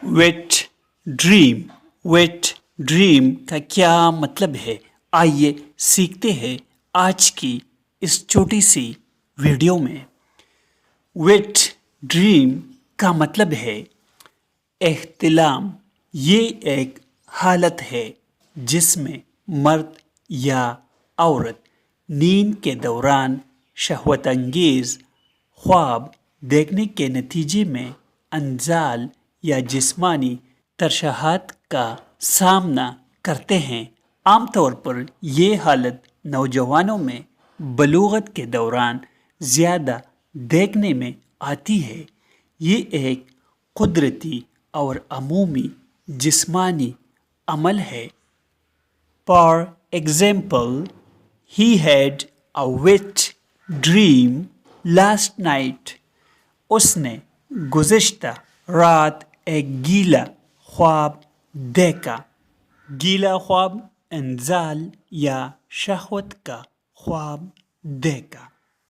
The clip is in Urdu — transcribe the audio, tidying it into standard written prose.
Wait dream. ویٹ ڈریم کا کیا مطلب ہے؟ آئیے سیکھتے ہیں آج کی اس چھوٹی سی ویڈیو میں. ویٹ ڈریم کا مطلب ہے احتلام. یہ ایک حالت ہے جس میں مرد یا عورت نیند کے دوران شہوت انگیز خواب دیکھنے کے نتیجے میں انزال یا جسمانی ترشحات کا سامنا کرتے ہیں. عام طور پر یہ حالت نوجوانوں میں بلوغت کے دوران زیادہ دیکھنے میں آتی ہے. یہ ایک قدرتی اور عمومی جسمانی عمل ہے. For example, he had a wet dream last night. اس نے گزشتہ رات ایک گیلا خواب دیکھا. گیلا خواب انزال یا شہوت کا خواب دیکھا.